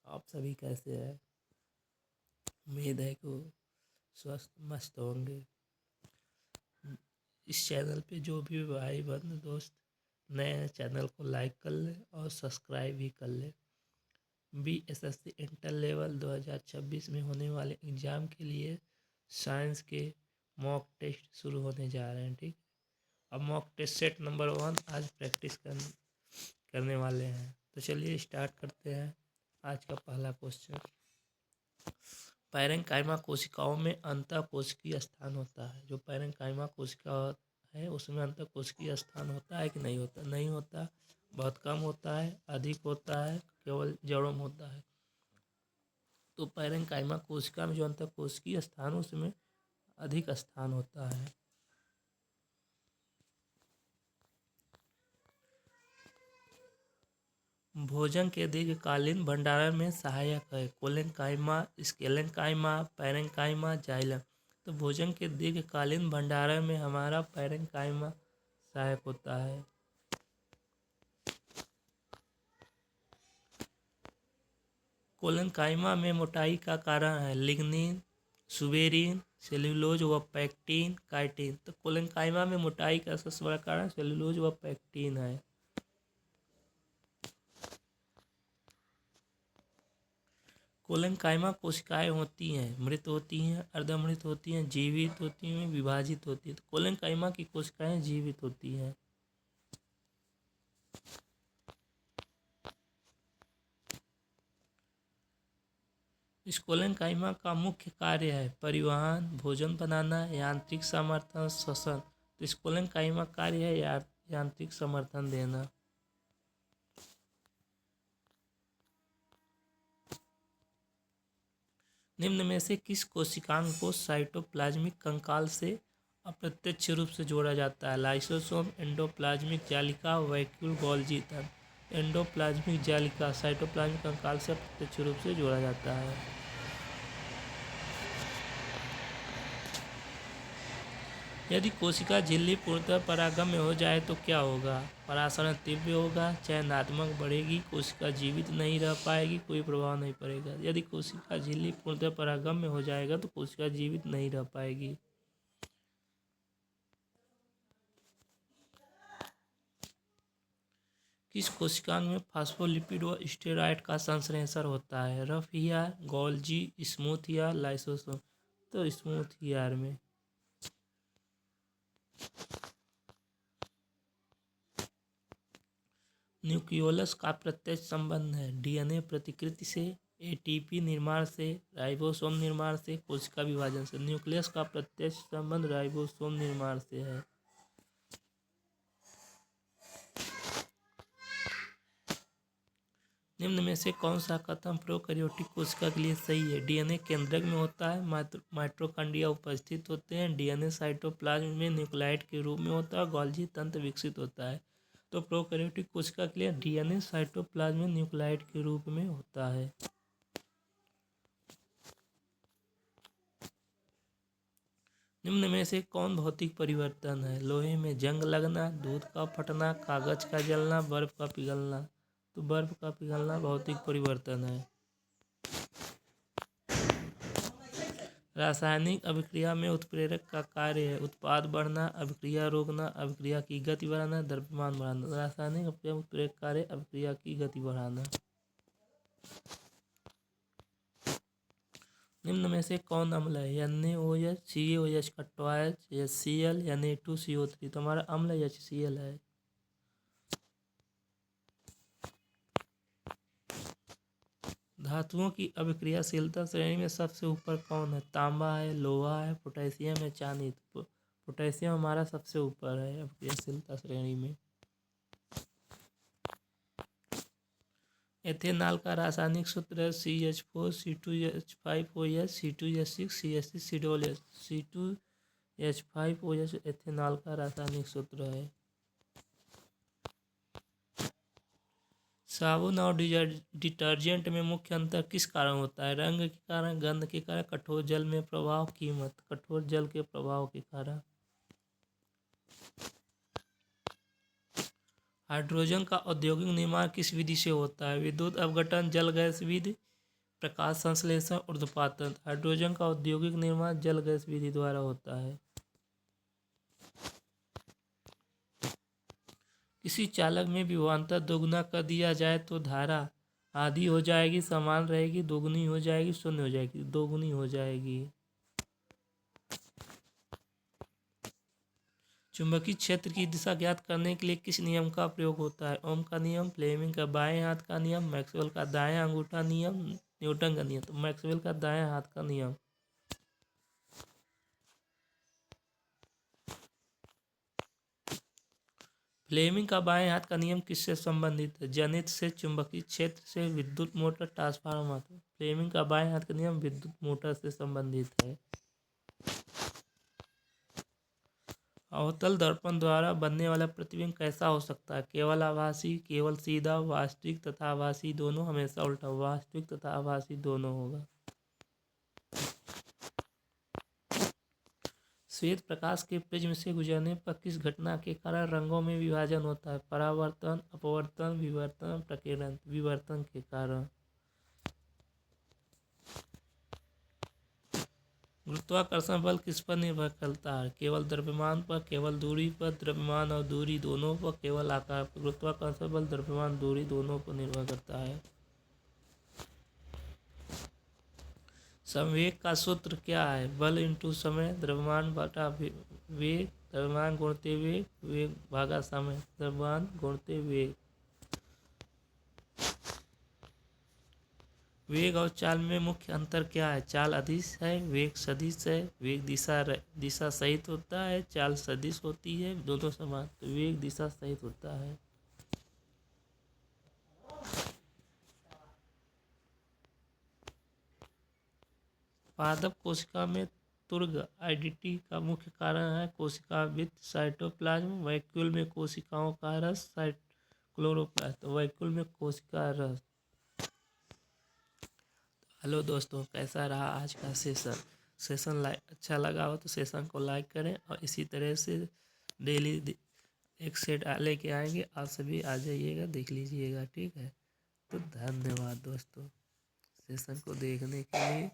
आप सभी कैसे हैं? उम्मीद है कि स्वस्थ मस्त होंगे। इस चैनल पे जो भी भाई बंधु दोस्त नए हैं चैनल को लाइक कर ले और सब्सक्राइब भी कर ले। BSSC इंटर लेवल 2026 में होने वाले एग्ज़ाम के लिए साइंस के मॉक टेस्ट शुरू होने जा रहे हैं। ठीक, अब मॉक टेस्ट सेट नंबर 1 आज प्रैक्टिस करने वाले हैं। तो चलिए स्टार्ट करते हैं। आज का पहला क्वेश्चन, पैरेंकाइमा कोशिकाओं में अंतःकोशिकीय स्थान होता है। जो पैरेंकाइमा कोशिका है उसमें अंतःकोशिकीय स्थान होता है कि नहीं होता? नहीं होता, बहुत कम होता है, अधिक होता है, केवल जड़ों में होता है। तो पैरेंकाइमा कोशिका में जो अंतःकोशिकीय स्थान है उसमें अधिक स्थान होता है। भोजन के दीर्घकालीन भंडारण में सहायक है। Collenchyma, sclerenchyma, parenchyma, xylem. तो भोजन के दीर्घकालीन भंडारण में हमारा पैरेंकाइमा सहायक होता है। कोलेनकाइमा में मोटाई का कारण है लिग्निन, सुबेरिन, सेल्यूलोज व पैक्टिन, काइटिन। तो कोलेनकाइमा में मोटाई का सबसे बड़ा कारण सेल्यूलोज व पैक्टिन है। कोलेनकाइमा कोशिकाएं होती हैं, मृत होती हैं, अर्धमृत होती हैं, जीवित होती हैं, विभाजित होती हैं। तो कोलेनकाइमा की कोशिकाएं जीवित होती हैं। इस कोलेनकाइमा का मुख्य कार्य है परिवहन, भोजन बनाना, यांत्रिक समर्थन, श्वसन। तो इस कोलेनकाइमा कार्य है यांत्रिक समर्थन देना। निम्न में से किस कोशिकांग को साइटोप्लाज्मिक कंकाल से अप्रत्यक्ष रूप से जोड़ा जाता है? लाइसोसोम, एंडोप्लाज्मिक जालिका, वैक्यूल गोल्जी तंत्र। एंडोप्लाज्मिक जालिका साइटोप्लाज्मिक कंकाल से अप्रत्यक्ष रूप से जोड़ा जाता है। यदि कोशिका झिल्ली पूर्णतः परागम्य हो जाए तो क्या होगा? परासरण तीव्र होगा, चयनात्मक बढ़ेगी, कोशिका जीवित नहीं रह पाएगी, कोई प्रभाव नहीं पड़ेगा। यदि कोशिका झिल्ली पूर्णतः परागम्य हो जाएगा तो कोशिका जीवित नहीं रह पाएगी। किस कोशिकांग में फास्फोलिपिड व स्टेरॉयड का संश्लेषण होता है? Rough ER, Golgi, smooth ER, lysosome. तो स्मूथ ईआर में। न्यूक्लियोलस का प्रत्यक्ष संबंध है डीएनए प्रतिकृति से, एटीपी निर्माण से, राइबोसोम निर्माण से, कोशिका विभाजन से। न्यूक्लियस का प्रत्यक्ष संबंध राइबोसोम निर्माण से है। निम्न में से कौन सा कथन प्रोकैरियोटिक कोशिका के लिए सही है? डीएनए केंद्रक में होता है, माइटोकॉन्ड्रिया उपस्थित होते हैं, डीएनए साइटोप्लाज्म में न्यूक्लाइड के रूप में होता है, गोल्जी तंत्र विकसित होता है। तो प्रोकैरियोटिक कोशिका के लिए डीएनए साइटोप्लाज्म में न्यूक्लाइड के रूप में होता है। निम्न में से कौन भौतिक परिवर्तन है? लोहे में जंग लगना, दूध का फटना, कागज का जलना, बर्फ का पिघलना। तो बर्फ का पिघलना भौतिक परिवर्तन है। रासायनिक अभिक्रिया में उत्प्रेरक का कार्य है उत्पाद बढ़ना, अभिक्रिया रोकना, अभिक्रिया की गति बढ़ाना, द्रव्यमान बढ़ाना। रासायनिक अभिक्रिया में उत्प्रेरक कार्य अभिक्रिया की गति बढ़ाना। निम्न में से कौन अम्ल है? NaOH, CaOH का ट्वाइस, HCl, Na2CO3। तो हमारा अम्ल HCl है। धातुओं की अभिक्रियाशीलता श्रेणी में सबसे ऊपर कौन है? तांबा है, लोहा है, पोटेशियम है, चांदी। पोटेशियम हमारा सबसे ऊपर है अभिक्रियाशीलता श्रेणी में। एथेनॉल का रासायनिक सूत्र है CH4 C2H5OH C2H6 CH6 C-OH। C2H5OH ethanol का रासायनिक सूत्र है। साबुन और डिटर्जेंट में मुख्य अंतर किस कारण होता है? रंग के कारण, गंध के कारण, कठोर जल में प्रभाव, कीमत। कठोर जल के प्रभाव के कारण। हाइड्रोजन का औद्योगिक निर्माण किस विधि से होता है? विद्युत अपघटन, जल गैस विधि, प्रकाश संश्लेषण ऊर्ध्वपातन। हाइड्रोजन का औद्योगिक निर्माण जल गैस विधि द्वारा होता है। किसी चालक में विभवांतर दोगुना कर दिया जाए तो धारा आधी हो जाएगी, समान रहेगी, दोगुनी हो जाएगी, शून्य हो जाएगी, दोगुनी हो जाएगी। चुंबकीय क्षेत्र की दिशा ज्ञात करने के लिए किस नियम का प्रयोग होता है? ओम का नियम, फ्लेमिंग का बाएं हाथ का नियम, मैक्सवेल का दाएं अंगूठा नियम, न्यूटन का नियम। तो मैक्सवेल का दाएं हाथ का नियम। फ्लेमिंग का बाएं हाथ का नियम किससे संबंधित है? जनित से, चुंबकीय क्षेत्र से, विद्युत मोटर, ट्रांसफार्मर। फ्लेमिंग का बाएं हाथ का नियम विद्युत मोटर से संबंधित है। अवतल दर्पण द्वारा बनने वाला प्रतिबिंब कैसा हो सकता है? केवल आभासी, केवल सीधा, वास्तविक तथा आभासी दोनों। हमेशा उल्टा, वास्तविक तथा आभासी दोनों होगा। श्वेत प्रकाश के प्रिज्म से गुजरने पर किस घटना के कारण रंगों में विभाजन होता है? परावर्तन, अपवर्तन, विवर्तन, प्रकीर्णन। विवर्तन के कारण। गुरुत्वाकर्षण बल किस पर निर्भर करता है? केवल द्रव्यमान पर, केवल दूरी पर, द्रव्यमान और दूरी दोनों पर, केवल आकार पर। गुरुत्वाकर्षण बल द्रव्यमान, दूरी दोनों पर निर्भर करता है। संवेग का सूत्र क्या है? बल इंटू समय, द्रव्यमान बटा वेग, द्रव्यमान गुणित वेग, वेग भागा समय, द्रव्यमान गुणित वेग। वेग और चाल में मुख्य अंतर क्या है? चाल अदिश है, वेग सदिश है। वेग दिशा सहित होता है, चाल सदिश होती है, दोनों समान। तो वेग दिशा सहित होता है। पादप कोशिका में तुर्ग आइडिटी का मुख्य कारण है कोशिका वृत्त, साइटोप्लाज्म। वैक्यूल में कोशिकाओं का रस, क्लोरोप्लास्ट। तो वैक्यूल में कोशिका रस। हेलो दोस्तों, कैसा रहा आज का सेशन अच्छा लगा हो तो सेशन को लाइक करें, और इसी तरह से डेली एक सेट लेके आएंगे। आप सभी आ जाइएगा, देख लीजिएगा, ठीक है। तो धन्यवाद दोस्तों सेशन को देखने के लिए।